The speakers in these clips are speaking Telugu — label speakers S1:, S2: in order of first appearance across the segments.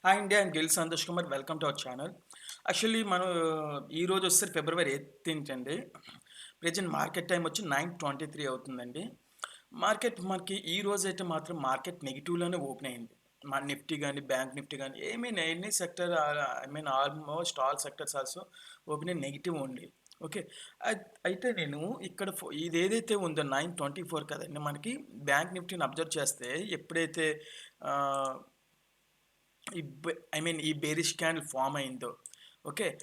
S1: హాయ్ అండి. I'm Gill Santosh Kumar. Welcome to our channel. Actually మనం ఈరోజు వచ్చేసరికి ఫిబ్రవరి 8థ్ అండి. ప్రెజెంట్ మార్కెట్ టైమ్ వచ్చి 9:23 అవుతుందండి. మార్కెట్ మనకి ఈ రోజైతే మాత్రం మార్కెట్ నెగెటివ్‌లోనే ఓపెన్ అయింది. నిఫ్టీ గాని, బ్యాంక్ నిఫ్టీ గాని any sector I mean almost all sectors also opening negative only. Okay. అయితే నేను ఇక్కడ ఇదేదైతే ఉందో 9:24 కదండీ మనకి బ్యాంక్ నిఫ్టీని అబ్జర్వ్ చేస్తే ఎప్పుడైతే ఆహ్ ఈ బేరిష్ క్యాండిల్ ఫామ్ అయిందో ఓకే.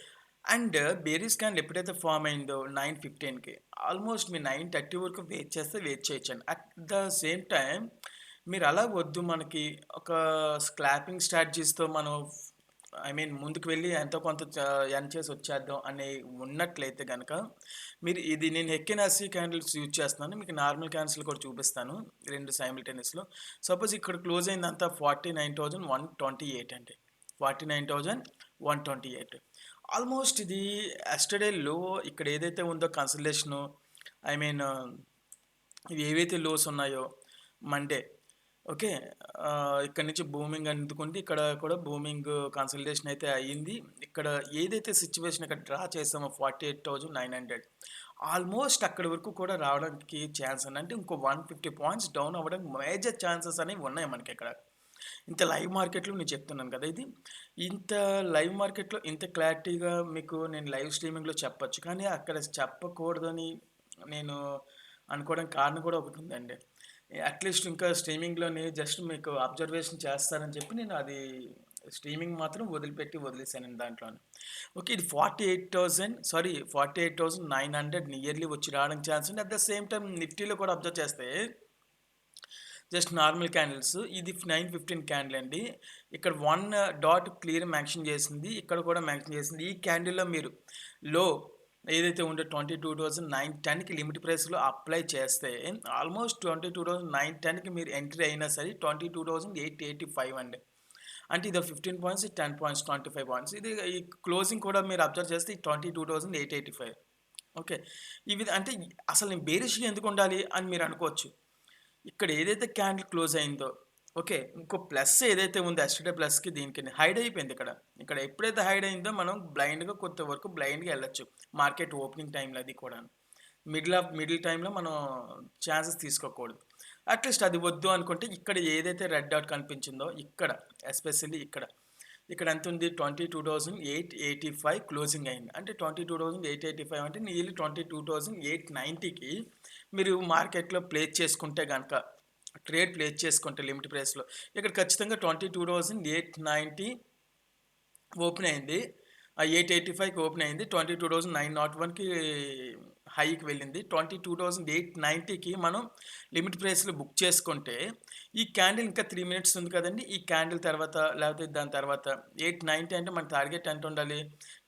S1: అండ్ బేరిష్ క్యాండిల్ ఎప్పుడైతే ఫామ్ అయిందో 9:15కి ఆల్మోస్ట్ మీరు 9:30 వరకు వెయిట్ చేస్తే వెయిట్ చేయొచ్చండి. అట్ ద సేమ్ టైం మీరు అలా వద్దు మనకి ఒక స్క్లాపింగ్ స్ట్రాటజీస్‌తో మనం ముందుకు వెళ్ళి ఎంతో కొంత ఎర్న్ చేసి వచ్చేద్దాం అని ఉన్నట్లయితే గనక మీరు ఇది నేను హెక్కెనాసి క్యాండిల్స్ యూజ్ చేస్తున్నాను. మీకు నార్మల్ క్యాండిల్స్‌లో కూడా చూపిస్తాను. 2 సైమల్టేనియస్‌లో. సపోజ్ ఇక్కడ క్లోజ్ అయిందంతా 49,128 అండి. 49,128. ఆల్మోస్ట్ ఇది యస్టర్‌డే లో ఇక్కడ ఏదైతే ఉందో కన్సల్టేషను ఐ మీన్ ఇవి ఏవైతే లోస్ ఉన్నాయో మండే ఓకే. ఇక్కడ నుంచి బూమింగ్ అందుకుంది. ఇక్కడ కూడా బూమింగ్ కన్సల్టేషన్ అయితే అయ్యింది. ఇక్కడ ఏదైతే సిట్యుయేషన్ ఇక్కడ డ్రా చేసామో 48,900 ఆల్మోస్ట్ అక్కడి వరకు కూడా రావడానికి ఛాన్స్ ఉంది. అంటే ఇంకో 150 పాయింట్స్ డౌన్ అవ్వడానికి మేజర్ ఛాన్సెస్ అనేవి ఉన్నాయి మనకిక్కడ. ఇంత లైవ్ మార్కెట్‌లో నేను చెప్తున్నాను కదా! ఇది. ఇంత లైవ్ మార్కెట్‌లో ఇంత క్లారిటీగా మీకు నేను లైవ్ స్ట్రీమింగ్‌లో చెప్పొచ్చు. కానీ అక్కడ చెప్పకూడదని నేను అనుకోవడానికి కారణం కూడా ఒకటుందండి. అట్‌లీస్ట్ ఇంకా స్ట్రీమింగ్‌లోని జస్ట్ మీకు అబ్జర్వేషన్ చేస్తారని చెప్పి నేను అది స్ట్రీమింగ్ మాత్రం వదిలేసానండి దాంట్లోని. ఓకే. ఇది 48,900 నియర్లీ వచ్చి రావడానికి ఛాన్స్ ఉంది. అట్ ద సేమ్ టైమ్ నిఫ్టీలో కూడా అబ్జర్వ్ చేస్తే జస్ట్ నార్మల్ క్యాండిల్స్. ఇది 9:15 క్యాండిల్ అండి. ఇక్కడ 1 డాట్ క్లియర్ మెన్షన్ చేసింది. ఇక్కడ కూడా మెన్షన్ చేసింది. ఈ క్యాండిల్‌లో మీరు లో ఏదైతే ఉందో 22,910కి లిమిట్ ప్రైస్‌లో అప్లై చేస్తే ఆల్మోస్ట్ 22,910కి మీరు ఎంట్రీ అయినా సరే 22,885 అండి. అంటే ఇది 15 పాయింట్స్, 10 పాయింట్స్, 25 పాయింట్స్. ఇది ఈ క్లోజింగ్ కూడా మీరు అబ్జర్వ్ చేస్తే 22,885. ఓకే. అంటే అసలు నేను బేరిష్‌గా ఎందుకు ఉండాలి అని మీరు అనుకోవచ్చు. ఇక్కడ ఏదైతే క్యాండిల్ క్లోజ్ అయిందో ఓకే. ఇంకో ప్లస్ ఏదైతే ఉందో యస్టర్‌డే ప్లస్‌కి దీనికి హైడ్ అయిపోయింది ఇక్కడ. ఇక్కడ ఎప్పుడైతే హైడ్ అయిందో మనం బ్లైండ్‌గా కొంతవరకు బ్లైండ్‌గా ఎళ్ళొచ్చు. మార్కెట్ ఓపెనింగ్ టైమ్‌లో అది కూడాను. మిడిల్ టైమ్‌లో మనం ఛాన్సెస్ తీసుకోకూడదు. అట్‌లీస్ట్ అది వద్దు అనుకుంటే ఇక్కడ ఏదైతే రెడ్ డాట్ కనిపించిందో ఇక్కడ ఎస్పెషల్లీ ఇక్కడ ఎంతుంది 22,885 క్లోజింగ్ అయింది. అంటే 22,885 అంటే నియర్లీ 22,890కి మీరు మార్కెట్‌లో ప్లేస్ చేసుకుంటే గనక ట్రేడ్ ప్లేస్ చేసుకుంటే లిమిట్ ప్రైస్‌లో ఇక్కడ ఖచ్చితంగా 22,890 ఓపెన్ అయింది. 885కి ఓపెన్ అయింది. 22,901కి హైకి వెళ్ళింది. 22,890కి మనం లిమిట్ ప్రైస్‌లో బుక్ చేసుకుంటే ఈ క్యాండిల్ ఇంకా 3 మినిట్స్ ఉంది కదండీ! ఈ క్యాండిల్ తర్వాత లేకపోతే దాని తర్వాత 890 అంటే మన టార్గెట్ ఎంత ఉండాలి?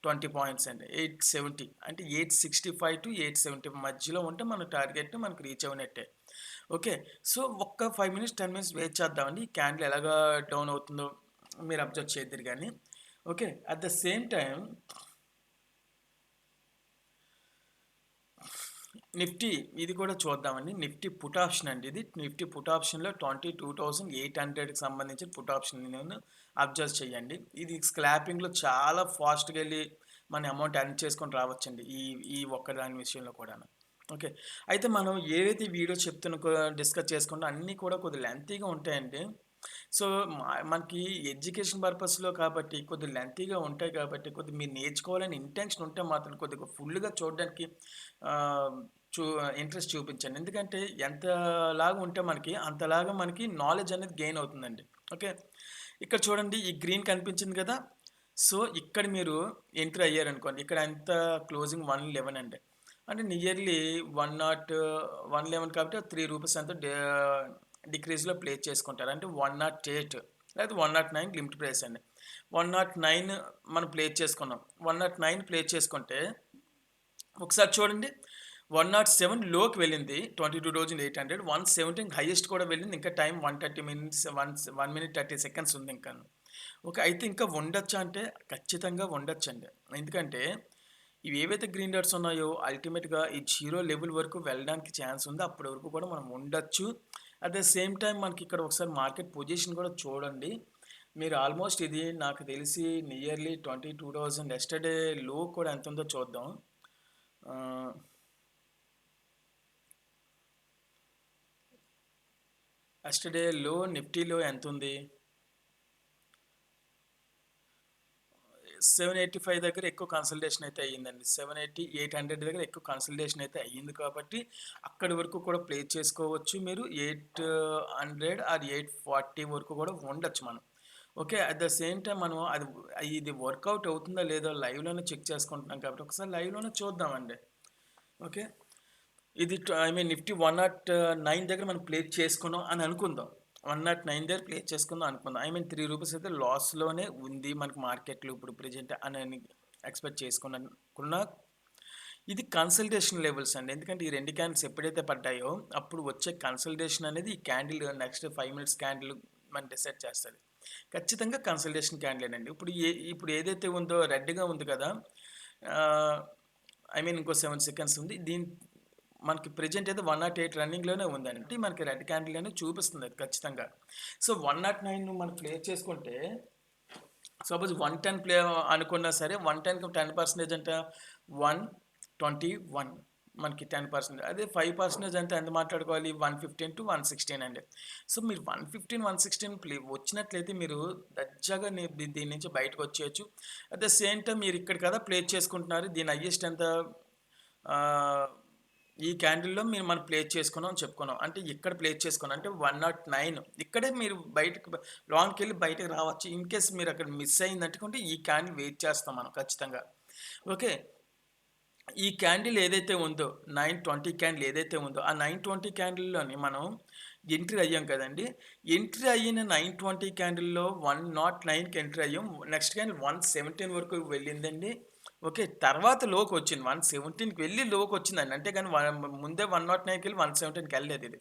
S1: 20 పాయింట్స్ అండి. 870 అంటే 865-870 మధ్యలో ఉంటే మన టార్గెట్ మనకు రీచ్ అవ్వనట్టే. ఓకే. సో, ఒక్క 5 మినిట్స్, 10 మినిట్స్ వెయిట్ చేద్దామండి. ఈ క్యాండిల్ ఎలాగా డౌన్ అవుతుందో మీరు అబ్జర్వ్ చేద్దురు గానీ. Okay. At the same time Nifty ఇది కూడా చూద్దామండి. నిఫ్టీ పుట్ ఆప్షన్ అండి ఇది. నిఫ్టీ పుట్ ఆప్షన్‌లో 22,800కి సంబంధించిన పుట్ ఆప్షన్ నేను అబ్జర్వ్ చేయండి. ఇది స్క్లాపింగ్‌లో చాలా ఫాస్ట్‌గా ఎళ్లి మన అమౌంట్ ఎర్న్ చేసుకొని రావచ్చండి. ఈ ఈ ఒక్క దాని విషయంలో కూడాను. ఓకే. అయితే మనం ఏవైతే వీడియోస్ డిస్కస్ చేసుకున్నా అన్నీ కూడా కొద్దిగా లెంతీగా ఉంటాయండి. సో, మనకి ఎడ్యుకేషన్ పర్పస్‌లో కాబట్టి కొద్దిగా లెంతీగా ఉంటాయి కాబట్టి కొద్దిగా మీరు నేర్చుకోవాలని ఇంటెన్షన్ ఉంటే మాత్రం కొద్దిగా ఫుల్‌గా చూడడానికి ఆహ్, చూ ఇంట్రెస్ట్ చూపించండి. ఎందుకంటే ఎంతలాగా ఉంటే మనకి అంతలాగా మనకి నాలెడ్జ్ అనేది గెయిన్ అవుతుందండి. ఓకే. ఇక్కడ చూడండి ఈ గ్రీన్ కనిపించింది కదా! సో, ఇక్కడ మీరు ఎంటర్ అయ్యారనుకోండి. ఇక్కడ ఎంత క్లోజింగ్ 111 అండి. అంటే నియర్లీ 111 కాబట్టి రూ. 3 ఎంతో డిక్రీజ్‌లో ప్లేస్ చేసుకుంటారు. అంటే 108 లేదా 109 లిమిట్ ప్రైస్ అండి. 109 మనం ప్లేస్ చేసుకున్నాం. 109 ప్లేస్ చేసుకుంటే ఒకసారి చూడండి 107 లోకి వెళ్ళింది 22,800 117 హైయెస్ట్ కూడా వెళ్ళింది. ఇంకా టైం 130 మినిట్స్ 1 మినిట్ 30 సెకండ్స్ ఉంది ఇంకాను. ఓకే. అయితే ఇంకా ఉండొచ్చా అంటే ఖచ్చితంగా ఉండొచ్చండి. ఎందుకంటే ఇవి ఏవైతే గ్రీన్ డాట్స్ ఉన్నాయో అల్టిమేట్‌గా ఈ 0 లెవెల్ వరకు వెళ్ళడానికి ఛాన్స్ ఉంది. అప్పటి వరకు కూడా మనం ఉండొచ్చు. అట్ ద సేమ్ టైమ్ మనకి ఇక్కడ ఒకసారి మార్కెట్ పొజిషన్ కూడా చూడండి. మీరు ఆల్మోస్ట్ ఇది నాకు తెలిసి నియర్లీ 22,000 ఎస్టర్డే లో కూడా ఎంత ఉందో చూద్దాం. ఎస్టర్డే లో నిఫ్టీలో ఎంత ఉంది? 785 దగ్గర ఎక్కువ కన్సల్టేషన్ అయితే అయ్యిందండి. 780, 800 దగ్గర ఎక్కువ కన్సల్టేషన్ అయితే అయ్యింది కాబట్టి అక్కడి వరకు కూడా ప్లే చేసుకోవచ్చు మీరు. 800 ఆర్ 840 వరకు కూడా ఉండొచ్చు మనం. Okay. At the same time మనం ఇది వర్కౌట్ అవుతుందా లేదో లైవ్‌లోనే చెక్ చేసుకుంటున్నాం కాబట్టి ఒకసారి లైవ్‌లోనే చూద్దామండి. ఓకే. ఇది ఐ మీన్ నిఫ్టీ 109 దగ్గర మనం ప్లే చేసుకున్నాం అని అనుకుందాం. 109 దగ్గర ప్లే చేసుకుందాం అనుకుందాం. ఐ మీన్ ₹3 అయితే లాస్‌లోనే ఉంది మనకి మార్కెట్‌లో ఇప్పుడు ప్రెజెంట్ అని ఎక్స్‌పెక్ట్ చేసుకున్నా ఇది కన్సల్టేషన్ లెవెల్స్ అండి. ఎందుకంటే ఈ 2 క్యాండిల్స్ ఎప్పుడైతే పడ్డాయో అప్పుడు వచ్చే కన్సల్టేషన్ అనేది ఈ క్యాండిల్ నెక్స్ట్ 5 మినిట్స్ క్యాండిల్ మనం డిసైడ్ చేస్తది. ఖచ్చితంగా కన్సల్టేషన్ క్యాండిలేనండి. ఇప్పుడు ఏదైతే ఉందో రెడ్‌గా ఉంది కదా! ఆహ్, ఐ మీన్ ఇంకో 7 సెకండ్స్ ఉంది. మనకి ప్రెజెంట్ అయితే 108 రన్నింగ్‌లోనే ఉందండి. మనకి రెడ్ క్యాండిల్ అనేది చూపిస్తుంది అది ఖచ్చితంగా. సో, 109 మనం ప్లే చేసుకుంటే సపోజ్ 110 ప్లే అనుకున్నా సరే 110కి 10% అంటే 121 మనకి 10%. అదే 5% అంటే ఎంత మాట్లాడుకోవాలి? 115-116 అండి. సో, మీరు 115, 116 వచ్చినట్లయితే మీరు దర్జాగా దీని నుంచి బయటకు వచ్చేయొచ్చు. అట్ ద సేమ్ టైమ్ మీరు ఇక్కడ కదా ప్లేస్ చేసుకుంటున్నారు. దీని హైయెస్ట్ ఎంత? ఆహ్, ఈ క్యాండిల్‌లో మనం ప్లేస్ చేసుకున్నాం చెప్పుకున్నాం. అంటే ఇక్కడ ప్లేస్ చేసుకున్నాం. అంటే 109 ఇక్కడే మీరు లోన్‌కెళ్ళి బయటకి రావచ్చు. ఇన్ కేస్ మీరు అక్కడ మిస్ అయిందంటే ఈ క్యాండిల్ వెయిట్ చేస్తాం మనం ఖచ్చితంగా. ఓకే. ఈ క్యాండిల్ ఏదైతే ఉందో 920 క్యాండిల్ ఏదైతే ఉందో ఆ 920 క్యాండిల్‌లోని మనం ఎంట్రీ అయ్యాం కదండీ! ఎంట్రీ అయిన 920 క్యాండిల్‌లో 109కి ఎంట్రీ అయ్యాం. నెక్స్ట్ క్యాండిల్ 117 వరకు వెళ్ళిందండి. ఓకే. తర్వాత లోకొచ్చింది. 117కి వెళ్ళి లోకొచ్చిందండి. అంతేగాని ముందే 109కెళ్ళి 117కి వెళ్ళలేదిది.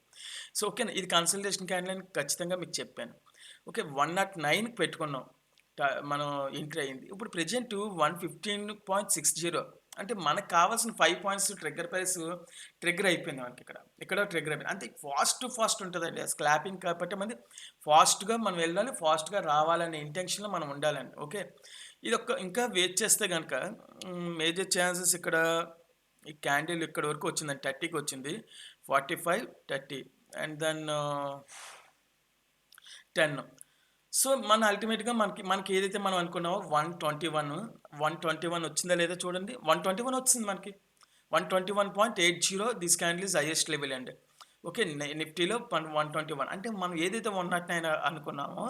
S1: సో, ఓకేనా. ఇది కన్సల్టేషన్ క్యాండిల్ అని ఖచ్చితంగా మీకు చెప్పాను. ఓకే. 109కి పెట్టుకున్నాం. మనం ఎంట్రీ అయింది. ఇప్పుడు ప్రెజెంట్ 115.60 అంటే మనకు కావాల్సిన 5 పాయింట్స్ ట్రిగ్గర్ అయిపోయింది మనకిక్కడ. ఇక్కడ ట్రిగ్గర్ అయిపోయింది. అంటే ఫాస్ట్ ఉంటదండి. స్క్లాపింగ్ కాబట్టి ఫాస్ట్‌గా మనం వెళ్ళాలి. ఫాస్ట్‌గా రావాలనే ఇంటెన్షన్‌లో మనం ఉండాలండి. ఓకే. ఇంకా వెయిట్ చేస్తే గనక మేజర్ ఛాన్సెస్ ఇక్కడ ఈ క్యాండిల్ ఇక్కడి వరకు వచ్చిందండి. 30కి వచ్చింది. 45, 30 అండ్ దెన్ 10. సో, అల్టిమేట్‌గా మనకి ఏదైతే మనం అనుకున్నామో 121 వచ్చిందా లేదా చూడండి. 121 వచ్చింది మనకి. 121.80 this candle is highest level అండి. ఓకే. నిఫ్టీలో 121 అంటే మనం ఏదైతే 109 అనుకున్నామో,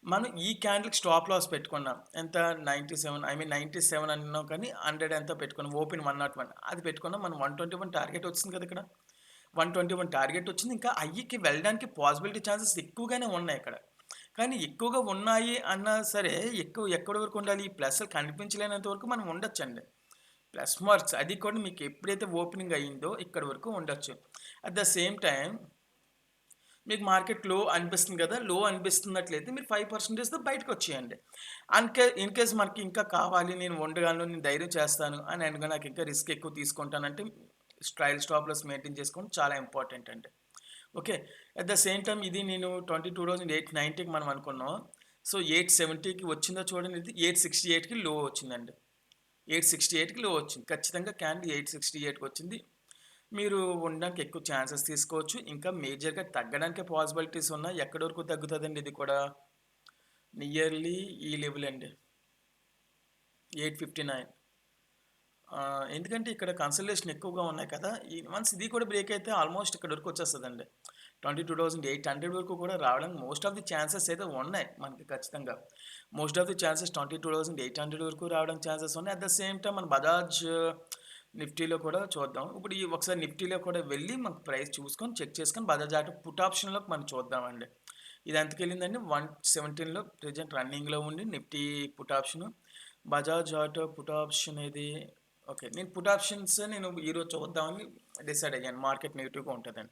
S1: మనం ఈ క్యాండిల్‌కి స్టాప్ లాస్ పెట్టుకున్నాం. ఎంత? 97 ఐ మీన్ 97 అన్నాం కానీ 100 ఎంతో పెట్టుకున్నాం. ఓపెన్ 101 అది పెట్టుకున్నాం. మనం 121 టార్గెట్ వచ్చింది కదా ఇక్కడ. 121 టార్గెట్ వచ్చింది. ఇంకా హైకి వెళ్ళడానికి పాసిబిలిటీ ఛాన్సెస్ ఎక్కువగానే ఉన్నాయి ఇక్కడ. కానీ ఎక్కువగా ఉన్నాయి అన్నా సరే ఎక్కడి వరకు ఉండాలి? ఈ ప్లస్‌లు కనిపించలేనంత వరకు మనం ఉండొచ్చండి. ప్లస్ మార్క్స్ అది కూడా మీకు ఎప్పుడైతే ఓపెనింగ్ అయిందో ఇక్కడి వరకు ఉండొచ్చు. అట్ ద సేమ్ టైమ్ మీకు మార్కెట్ లో అనిపిస్తుంది కదా! లో అనిపిస్తున్నట్లయితే మీరు 5%తో బయటకొచ్చేయండి. ఇన్ కేస్ మనకి ఇంకా కావాలి, నేను ఉండగలను, నేను ధైర్యం చేస్తాను అని నాకు ఇంకా రిస్క్ ఎక్కువ తీసుకుంటానంటే ట్రయల్ స్టాప్ లాస్ మెయింటైన్ చేసుకోవడం చాలా ఇంపార్టెంట్ అండి. Okay. At the same time ఇది నేను 22,890కి మనం అనుకున్నాం. సో, 870కి వచ్చిందో చూడండి. ఇది 868కి లో వచ్చిందండి. 868కి లో వచ్చింది. ఖచ్చితంగా క్యాండిల్ 868కి వచ్చింది. మీరు ఉండడానికి ఎక్కువ ఛాన్సెస్ తీసుకోవచ్చు. ఇంకా మేజర్‌గా తగ్గడానికి పాసిబిలిటీస్ ఉన్నాయి. ఎక్కడి వరకు తగ్గుతదండి ఇది కూడా? నియర్లీ ఈ లెవెల్ అండి. 859. ఎందుకంటే ఇక్కడ కన్సల్టేషన్ ఎక్కువగా ఉన్నాయి కదా! వన్స్ ఇది కూడా బ్రేక్ అయితే ఆల్మోస్ట్ ఇక్కడి వరకు వచ్చేస్తదండి. 22,800 వరకు కూడా రావడానికి మోస్ట్ ఆఫ్ ది ఛాన్సెస్ అయితే ఉన్నాయి మనకి ఖచ్చితంగా. మోస్ట్ ఆఫ్ ది ఛాన్సెస్ 22,800 వరకు రావడానికి ఛాన్సెస్ ఉన్నాయి. అట్ ద సేమ్ టైమ్ మన బజాజ్ నిఫ్టీలో కూడా చూద్దాం. ఇప్పుడు ఒకసారి నిఫ్టీలో కూడా వెళ్ళి మనకు ప్రైస్ చూసుకొని చెక్ చేసుకొని బజాజ్ ఆటో పుట్ ఆప్షన్‌లోకి మనం చూద్దామండి. ఇది ఎంతకెళ్ళిందండి? 117లో ప్రెజెంట్ రన్నింగ్‌లో ఉండి Nifty put option. Bajaj auto put option ఇది ఓకే. నేను పుట్ ఆప్షన్స్ ఈరోజు చూద్దామని డిసైడ్ అయ్యాను. మార్కెట్ నెగెటివ్‌గా ఉంటదని.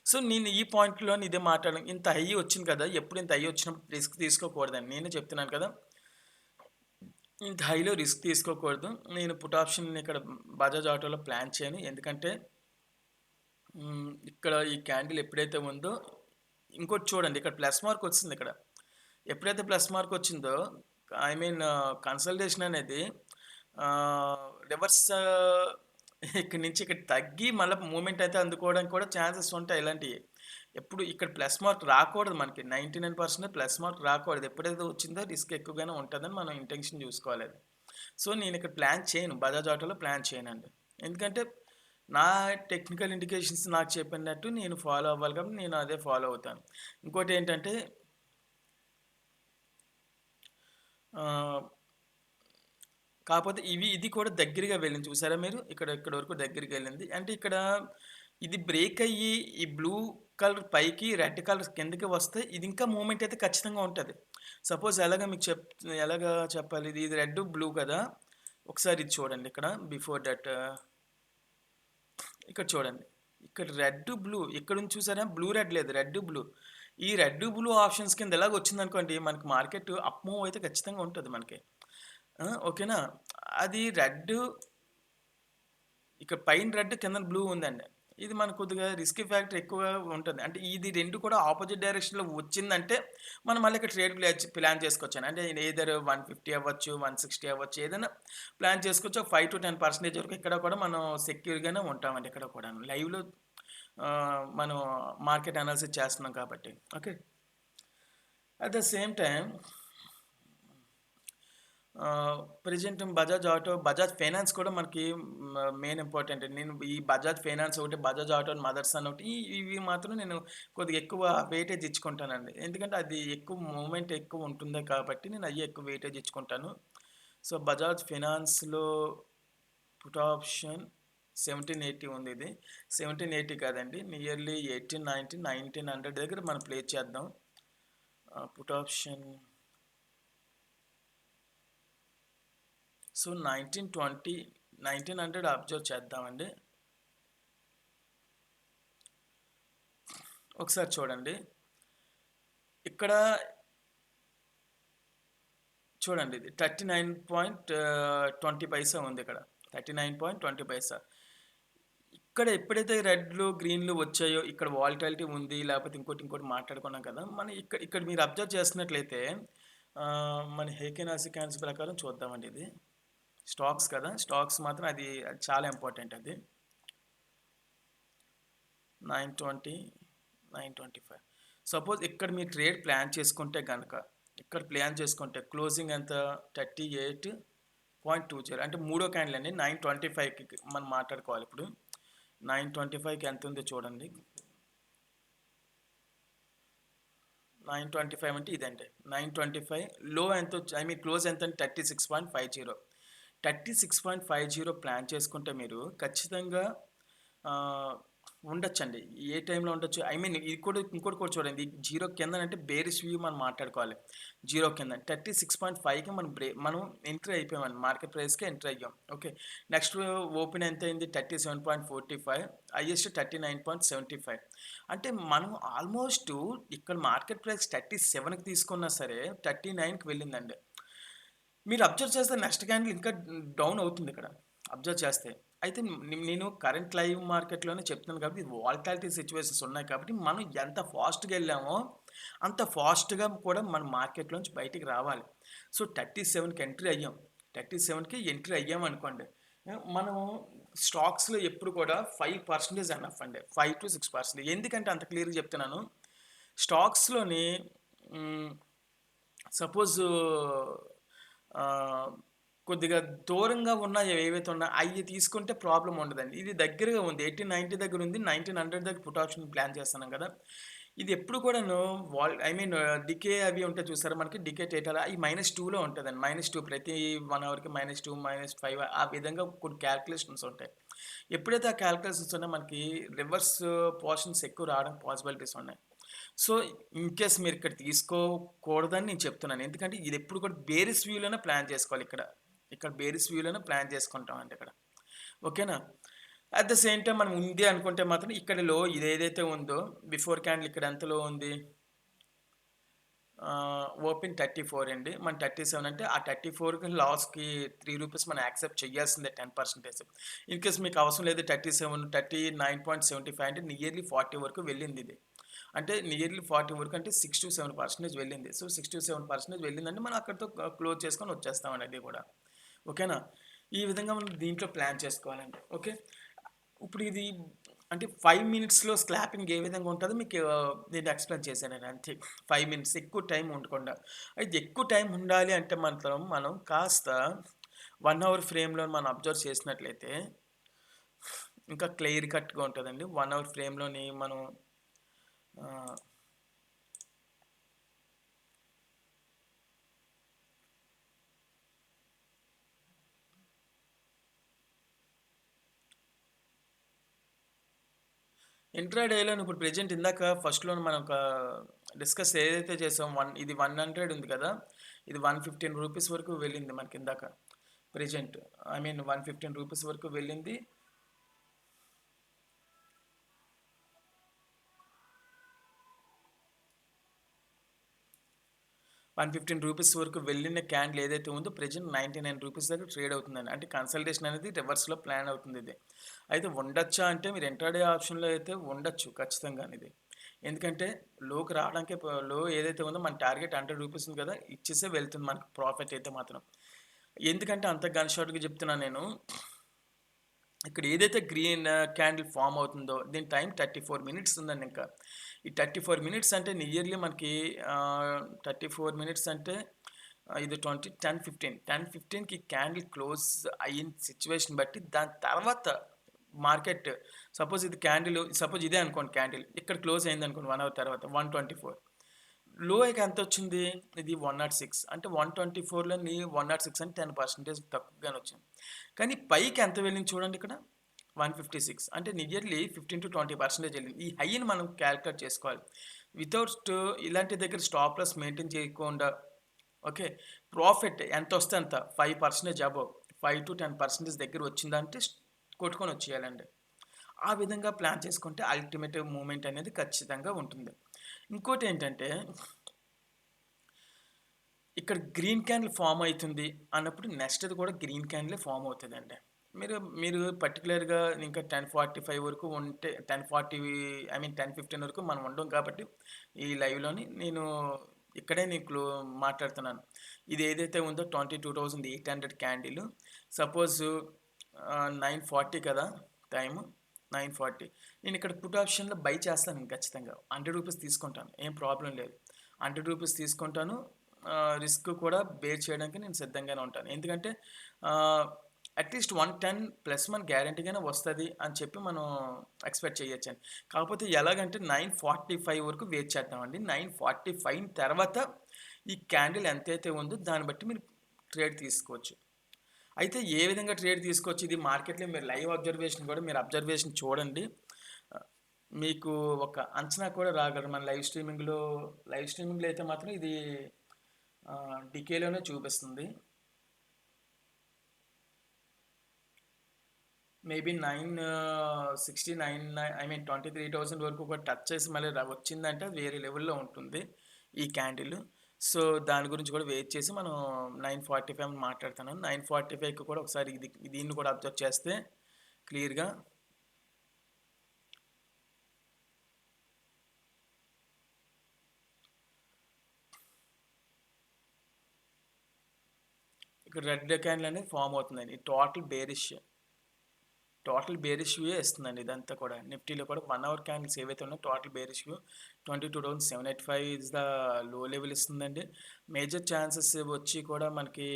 S1: సో, నేను ఈ పాయింట్‌లోని ఇదే మాట్లాడాను. ఇంత హై వచ్చింది కదా! ఎప్పుడు ఇంత హై వచ్చినప్పుడు రిస్క్ తీసుకోకూడదని నేనే చెప్తున్నాను కదా! ఇంత హైలో రిస్క్ తీసుకోకూడదు. నేను పుట్ ఆప్షన్ ఇక్కడ బజాజ్ ఆటోలో ప్లాన్ చేయను. ఎందుకంటే ఇక్కడ ఈ క్యాండిల్ ఎప్పుడైతే ఉందో ఇంకోటి చూడండి ఇక్కడ ప్లస్ మార్క్ వచ్చింది ఇక్కడ. ఎప్పుడైతే ప్లస్ మార్క్ వచ్చిందో ఐ మీన్ కన్సల్టేషన్ అనేది రివర్స్ ఇక్కడి నుంచి ఇక్కడ తగ్గి మళ్ళీ మూమెంట్ అయితే అందుకోవడానికి కూడా ఛాన్సెస్ ఉంటాయి ఇలాంటివి. ఎప్పుడు ఇక్కడ ప్లస్ మార్క్ రాకూడదు మనకి. 99% ప్లస్ మార్క్ రాకూడదు. ఎప్పుడైతే వచ్చిందో రిస్క్ ఎక్కువగానే ఉంటుందని మనం ఇంటెన్షన్ చూసుకోవాలి అది. సో నేను ఇక్కడ ప్లాన్ చేయను. బజాజ్ ఆటోలో ప్లాన్ చేయనండి. ఎందుకంటే నా టెక్నికల్ ఇండికేషన్స్ నాకు చెప్పినట్టు నేను ఫాలో అవ్వాలి కాబట్టి నేను అదే ఫాలో అవుతాను. ఇంకోటి ఏంటంటే కాకపోతే ఇది కూడా దగ్గరగా వెళ్ళింది చూసారా మీరు? ఇక్కడ వరకు దగ్గరికి వెళ్ళింది. అంటే ఇక్కడ ఇది బ్రేక్ అయ్యి ఈ బ్లూ కలర్ పైకి రెడ్ కలర్ కిందకి వస్తే ఇది ఇంకా మూమెంట్ అయితే ఖచ్చితంగా ఉంటుంది. సపోజ్ ఎలాగా చెప్పాలి, ఇది రెడ్ బ్లూ కదా. ఒకసారి ఇది చూడండి ఇక్కడ బిఫోర్ దట్ ఇక్కడ చూడండి. ఇక్కడ రెడ్ బ్లూ ఇక్కడ నుంచి చూసారా, బ్లూ రెడ్ లేదు, రెడ్ బ్లూ. ఈ రెడ్ బ్లూ ఆప్షన్స్ కింద ఎలాగ వచ్చింది అనుకోండి, మనకి మార్కెట్ అప్ మూవ్ అయితే ఖచ్చితంగా ఉంటుంది మనకి. ఓకేనా? అది రెడ్ ఇక్కడ పైన రెడ్ కింద బ్లూ ఉందండి. ఇది మనకు కొద్దిగా రిస్క్ ఫ్యాక్టర్ ఎక్కువగా ఉంటుంది. అంటే ఇది రెండు కూడా ఆపోజిట్ డైరెక్షన్లో వచ్చిందంటే మనం మళ్ళీ ఇక్కడ ట్రేడ్ ప్లాన్ చేసుకోవచ్చు. అంటే ఏదర్ 150 అవ్వచ్చు, 160 అవ్వచ్చు, ఏదైనా ప్లాన్ చేసుకోవచ్చు. 5 to 10% వరకు ఇక్కడ కూడా మనం సెక్యూర్గానే ఉంటామండి. ఇక్కడ కూడా లైవ్లో మనం మార్కెట్ అనాలిసిస్ చేస్తున్నాం కాబట్టి. Okay, at the same time present Bajaj finance కూడా మనకి మెయిన్ ఇంపార్టెంట్. నేను ఈ బజాజ్ ఫైనాన్స్ ఒకటి, బజాజ్ ఆటో, మదర్సన్ ఒకటి, ఇవి మాత్రం నేను కొద్దిగా ఎక్కువ వెయిటేజ్ ఇచ్చుకుంటానండి. ఎందుకంటే అది ఎక్కువ మూమెంట్ ఎక్కువ ఉంటుంది కాబట్టి నేను అవి ఎక్కువ వెయిటేజ్ ఇచ్చుకుంటాను. సో బజాజ్ ఫైనాన్స్లో పుట్ ఆప్షన్ 1780 ఉంది. ఇది 1780 కాదండి, నియర్లీ 1890, 1900 దగ్గర మనం ప్లే చేద్దాం. పుట్ ఆప్షన్ సో 1920, 1900 అబ్జర్వ్ చేద్దామండి. ఒకసారి చూడండి, ఇక్కడ చూడండి ఇది 39.20 ఉంది. ఇక్కడ 39.20. ఇక్కడ ఎప్పుడైతే రెడ్లు గ్రీన్లు వచ్చాయో ఇక్కడ వాలిటాలిటీ ఉంది, లేకపోతే ఇంకోటి మాట్లాడుకున్నాం కదా. మన ఇక్కడ మీరు అబ్జర్వ్ చేసినట్లయితే మన హేకెనాసి క్యాన్స్ ప్రకారం చూద్దామండి. ఇది స్టాక్స్ కదా, స్టాక్స్ మాత్రం అది చాలా ఇంపార్టెంట్. అది 920, 925. సపోజ్ ఇక్కడ మీరు ట్రేడ్ ప్లాన్ చేసుకుంటే కనుక, ఇక్కడ ప్లాన్ చేసుకుంటే క్లోజింగ్ ఎంత 38.20, అంటే మూడో క్యాండిల్ అండి. 925కి మనం మాట్లాడుకోవాలి. ఇప్పుడు 925కి ఎంత ఉందో చూడండి. 925 అంటే ఇదండి. 925 లో ఎంత, ఐ మీన్ క్లోజ్ ఎంత అంటే 36.50. 36.50 ప్లాన్ చేసుకుంటే మీరు ఖచ్చితంగా ఉండొచ్చండి. ఏ టైంలో ఉండొచ్చు, ఐ మీన్ ఇది కూడా ఇంకోటి చూడండి. జీరో కింద అంటే బేరిష్ వ్యూ మనం మాట్లాడుకోవాలి. జీరో కింద 36.5కి మనం ఎంట్రీ అయిపోయామండి. మార్కెట్ ప్రైస్కి ఎంట్రీ అయ్యాం. ఓకే, నెక్స్ట్ ఓపెన్ ఎంత అయింది 37.45, హైయెస్ట్ 39.75. అంటే మనం ఆల్మోస్ట్ ఇక్కడ మార్కెట్ ప్రైస్ 37కి తీసుకున్నా సరే 39కి వెళ్ళిందండి. మీరు అబ్జర్వ్ చేస్తే నెక్స్ట్ క్యాండిల్ ఇంకా డౌన్ అవుతుంది ఇక్కడ అబ్జర్వ్ చేస్తే. అయితే నేను కరెంట్ లైవ్ మార్కెట్లోనే చెప్తున్నాను కాబట్టి ఇది వాలటాలిటీ సిచ్యువేషన్స్ ఉన్నాయి కాబట్టి మనం ఎంత ఫాస్ట్గా వెళ్ళామో అంత ఫాస్ట్గా కూడా మన మార్కెట్లోంచి బయటికి రావాలి. సో 37కి ఎంట్రీ అయ్యాం. 37కి ఎంట్రీ అయ్యాం అనుకోండి, మనం స్టాక్స్లో ఎప్పుడు కూడా 5% ఎనఫ్ అండి. 5 to 6%. ఎందుకంటే అంత క్లియర్గా చెప్తున్నాను. స్టాక్స్లోని సపోజ్ కొద్దిగా దూరంగా ఉన్న ఏవైతే ఉన్నాయో అవి తీసుకుంటే ప్రాబ్లం ఉండదండి. ఇది దగ్గరగా ఉంది, 1890 దగ్గర ఉంది, 1900 దగ్గర పుట్ ఆప్షన్ ప్లాన్ చేస్తున్నాం కదా. ఇది ఎప్పుడు కూడాను ఐ మీన్ డికే అవి ఉంటాయి చూసారా, మనకి డికే డేటాలో ఈ -2లో ఉంటుందండి. -2 ప్రతి 1 అవర్కి -2, -5 ఆ విధంగా కొన్ని క్యాల్కులేషన్స్ ఉంటాయి. ఎప్పుడైతే ఆ క్యాల్కులేషన్స్ ఉన్నాయో మనకి రివర్స్ పోర్షన్స్ ఎక్కువ రావడం పాసిబిలిటీస్ ఉన్నాయి. సో ఇన్ కేస్ మీరు ఇక్కడ తీసుకోకూడదని నేను చెప్తున్నాను. ఎందుకంటే ఇది ఎప్పుడు కూడా బేరిస్ వ్యూలోనే ప్లాన్ చేసుకోవాలి. ఇక్కడ బేరిస్ వ్యూలోనే ప్లాన్ చేసుకుంటాం అంటే ఇక్కడ. ఓకేనా? అట్ ద సేమ్ టైం మనం ఉంది అనుకుంటే మాత్రం ఇక్కడ లో ఇది ఏదైతే ఉందో బిఫోర్ క్యాండిల్ ఇక్కడ ఎంత లో ఉంది, ఓపెన్ 34 అండి. మన 37 అంటే ఆ 34కి లాస్కి 3 రూపీస్ మనం యాక్సెప్ట్ చేయాల్సిందే 10%. ఇన్ కేస్ మీకు అవసరం లేదు 37, 39.75 అంటే నియర్లీ 40 వరకు వెళ్ళింది ఇది. అంటే నియర్లీ 40 వరకు అంటే 6-7% వెళ్ళింది. సో, 6-7% వెళ్ళిందంటే మనం అక్కడితో క్లోజ్ చేసుకొని వచ్చేస్తామండి అది కూడా. ఓకేనా? ఈ విధంగా మనం దీంట్లో ప్లాన్ చేసుకోవాలండి. ఓకే. ఇప్పుడు ఇది అంటే 5 మినిట్స్‌లో స్క్లాపింగ్ ఏ విధంగా ఉంటదో మీకు నేను ఎక్స్‌ప్లెయిన్ చేశానండి అంతే. 5 మినిట్స్ ఎక్కువ టైం ఉండకుండా. అయితే ఎక్కువ టైం ఉండాలి అంటే మాత్రం మనం కాస్త 1 అవర్ ఫ్రేమ్‌లో మనం అబ్జర్వ్ చేసినట్లయితే ఇంకా క్లియర్ కట్‌గా ఉంటదండి. 1 అవర్ ఫ్రేమ్‌లోని మనం ఆహ్, ఇంట్రాడేలోని ఇప్పుడు ప్రెజెంట్ ఇందాక ఫస్ట్‌లోనే మనం ఒక డిస్కస్ ఏదైతే చేసామో ఇది 100 ఉంది కదా! ఇది 115 రూపీస్ వరకు వెళ్ళింది మనకిందాక. ప్రెజెంట్ ఐ మీన్ 115 రూపీస్ వరకు వెళ్ళింది. 115 రూపీస్ వరకు వెళ్ళిన క్యాండిల్ ఏదైతే ఉందో ప్రెజెంట్ 99 రూపీస్ దగ్గర ట్రేడ్ అవుతుందండి. అంటే కన్సల్టేషన్ అనేది రివర్స్‌లో ప్లాన్ అవుతుంది ఇది. అయితే ఉండొచ్చా అంటే మీరు ఇంట్రాడే ఆప్షన్‌లో అయితే ఉండొచ్చు ఖచ్చితంగానిది. ఎందుకంటే లోకి రావడానికే లో ఏదైతే ఉందో మన టార్గెట్ 100 రూపీస్ ఉంది కదా! ఇచ్చేసే వెళ్తుంది మనకు ప్రాఫిట్ అయితే మాత్రం. ఎందుకంటే అంత గన్ షాట్‌గా చెప్తున్నాను నేను. ఇక్కడ ఏదైతే గ్రీన్ క్యాండిల్ ఫార్మ్ అవుతుందో దీని టైం 34 మినిట్స్ ఉందండి ఇంకా. ఈ 34 మినిట్స్ అంటే నియర్లీ మనకి 34 మినిట్స్ అంటే ఇది 10:15కి క్యాండిల్ క్లోజ్ అయిన సిట్యుయేషన్ బట్టి దాని తర్వాత మార్కెట్ సపోజ్ ఇదే అనుకోండి క్యాండిల్. ఇక్కడ క్లోజ్ అయిందనుకోండి 1 అవర్ తర్వాత 124. లోయకి ఎంతొచ్చింది? ఇది 106 అంటే 124లోని 106 అంటే 10% తక్కువగానే వచ్చింది. కానీ పైకి ఎంత వెళ్ళింది చూడండి ఇక్కడ 156 అంటే నియర్లీ 15-20% వెళ్ళింది. ఈ హైని మనం క్యాలిక్యులేట్ చేసుకోవాలి. వితౌట్ ఇలాంటి దగ్గర స్టాప్ లాస్ మెయింటైన్ చేయకుండా ఓకే. ప్రాఫిట్ ఎంతొస్తే అంత 5% అబోవ్ 5-10% దగ్గర వచ్చిందంటే కొట్టుకొని వచ్చేయాలండి. ఆ విధంగా ప్లాన్ చేసుకుంటే అల్టిమేట్ మూవ్‌మెంట్ అనేది ఖచ్చితంగా ఉంటుంది. ఇంకోటేంటంటే ఇక్కడ గ్రీన్ క్యాండిల్ ఫార్మ్ అయితుంది అన్నప్పుడు నెక్స్ట్‌ది కూడా గ్రీన్ క్యాండిలే ఫార్మ్ అవుతదండి. మీరు మీరు పర్టిక్యులర్‌గా ఇంకా 10:45 వరకు ఉంటే 10:40 ఐ మీన్ 10:15 వరకు మనం ఉండం కాబట్టి ఈ లైవ్‌లోని నేను ఇక్కడే నేను మాట్లాడుతున్నాను. ఇది ఏదైతే ఉందో 22,800 క్యాండిల్ సపోజ్ 9:40 కదా! టైము 9:40 నేను ఇక్కడ పుట్ ఆప్షన్‌లో బై చేస్తాను ఖచ్చితంగా. రూ. 100 తీసుకుంటాను. ఏం ప్రాబ్లమ్ లేదు. రూ. 100 తీసుకుంటాను. రిస్క్ కూడా బేర్ చేయడానికి నేను సిద్ధంగానే ఉంటాను. ఎందుకంటే ఆహ్, అట్‌లీస్ట్ 110 ప్లస్ మనకు గ్యారంటీగానే వస్తది అని చెప్పి మనం ఎక్స్‌పెక్ట్ చేయొచ్చండి. కాకపోతే ఎలాగంటే 9:45 వరకు వెయిట్ చేద్దామండి. 9:45 తర్వాత ఈ క్యాండిల్ ఎంతైతే ఉందో దాన్ని బట్టి మీరు ట్రేడ్ తీసుకోవచ్చు. అయితే ఏ విధంగా ట్రేడ్ తీసుకోవచ్చు ఇది మార్కెట్‌లో మీరు లైవ్ అబ్జర్వేషన్ కూడా మీరు అబ్జర్వేషన్ చూడండి. ఆహ్, మీకు ఒక అంచనా కూడా రాగలరు. మన లైవ్ స్ట్రీమింగ్‌లో అయితే మాత్రం ఇది డికేలోనే చూపిస్తుంది. మేబీ 969 ఐ మీన్ 23,000 వరకు కూడా టచ్ చేసి మళ్ళీ వచ్చిందంటే అది వేరే లెవెల్‌లో ఉంటుంది ఈ క్యాండిల్. సో, దాని గురించి కూడా వెయిట్ చేసి మనం 9:45 మాట్లాడుతున్నాను. 9:45కి కూడా ఒకసారి దీన్ని కూడా అబ్జర్వ్ చేస్తే క్లియర్‌గా ఇక్కడ రెడ్ క్యాండిల్ అనేది ఫార్మ్ అవుతుందండి. టోటల్ బేరిష్ వ్యూ ఇస్తుందండి ఇదంతా కూడా. నిఫ్టీలో కూడా 1 అవర్ క్యాండిల్స్ ఏవైతే ఉన్నాయో total bearish view 22,785 is the low level ఇస్తుందండి. మేజర్ ఛాన్సెస్ వచ్చి కూడా మనకి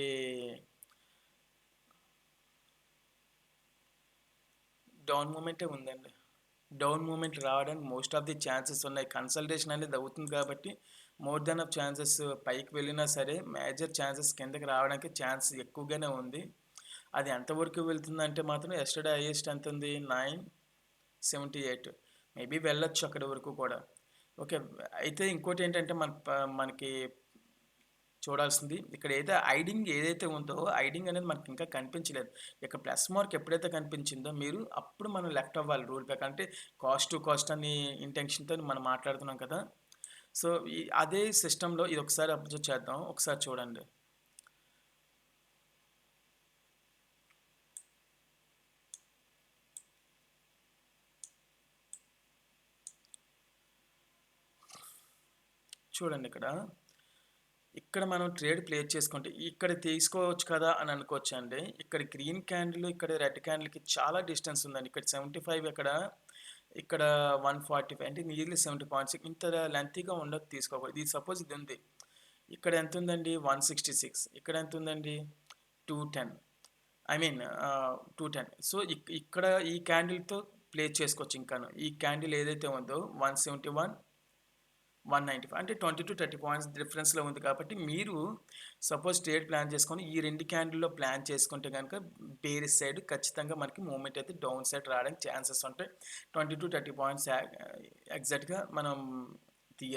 S1: డౌన్ మూవ్‌మెంటే ఉందండి. డౌన్ మూవ్‌మెంట్ రావడానికి మోస్ట్ ఆఫ్ ది ఛాన్సెస్ ఉన్నాయి. కన్సల్టేషన్ అనేది అవుతుంది కాబట్టి మోర్ దెన్ ఆఫ్ ఛాన్సెస్ పైకి వెళ్ళినా సరే మేజర్ ఛాన్సెస్ కిందకి రావడానికి ఛాన్స్ ఎక్కువగానే ఉంది. అది ఎంతవరకు వెళ్తుందంటే మాత్రం యెస్టర్‌డే హైయెస్ట్ ఎంతుంది 978 మేబీ వెళ్ళొచ్చు అక్కడి వరకు కూడా. ఓకే. అయితే ఇంకోటేంటంటే మనకి చూడాల్సింది ఇక్కడ ఐడింగ్ ఏదైతే ఉందో ఐడింగ్ అనేది మనకి ఇంకా కనిపించలేదు. ఇక్కడ ప్లస్ మార్క్ ఎప్పుడైతే కనిపించిందో మీరు అప్పుడు మనం లెఫ్ట్ అవ్వాలి రూల్ ప్రకారం. అంటే కాస్ట్ టు కాస్ట్ అని ఇంటెన్షన్‌తోని మనం మాట్లాడుతున్నాం కదా! సో, అదే సిస్టమ్‌లో ఇది ఒకసారి అబ్జర్వ్ చేద్దాం. ఒకసారి చూడండి. చూడండి ఇక్కడ. ఇక్కడ మనం ట్రేడ్ ప్లేస్ చేసుకుంటే ఇక్కడ తీసుకోవచ్చు కదా అని అనుకోవచ్చండి. ఇక్కడ గ్రీన్ క్యాండిల్, ఇక్కడ రెడ్ క్యాండిల్‌కి చాలా డిస్టెన్స్ ఉందండి. ఇక్కడ 75 ఇక్కడ 145 అంటే నియర్లీ 70 పాయింట్స్. ఇంత లెంతీగా ఉండదు తీసుకోకూడదు. ఇది సపోజ్ ఇది ఉంది. ఇక్కడ ఎంత ఉందండి? 166. ఇక్కడ ఎంత ఉందండి? 210. I mean 210. సో, ఇక్కడ ఈ క్యాండిల్‌తో ప్లేస్ చేసుకోవచ్చు ఇంకాను. ఈ క్యాండిల్ ఏదైతే ఉందో 171, 195 అంటే 20-30 పాయింట్స్ డిఫరెన్స్‌లో ఉంది కాబట్టి మీరు సపోజ్ ట్రేడ్ ప్లాన్ చేసుకొని ఈ 2 క్యాండిల్‌లో ప్లాన్ చేసుకుంటే గనుక బేరిష్ సైడ్ ఖచ్చితంగా మనకి మూవ్‌మెంట్ అయితే డౌన్ సైడ్ రావడానికి ఛాన్సెస్ ఉంటాయి. 20-30 పాయింట్స్ ఎగ్జాక్ట్‌గా మనం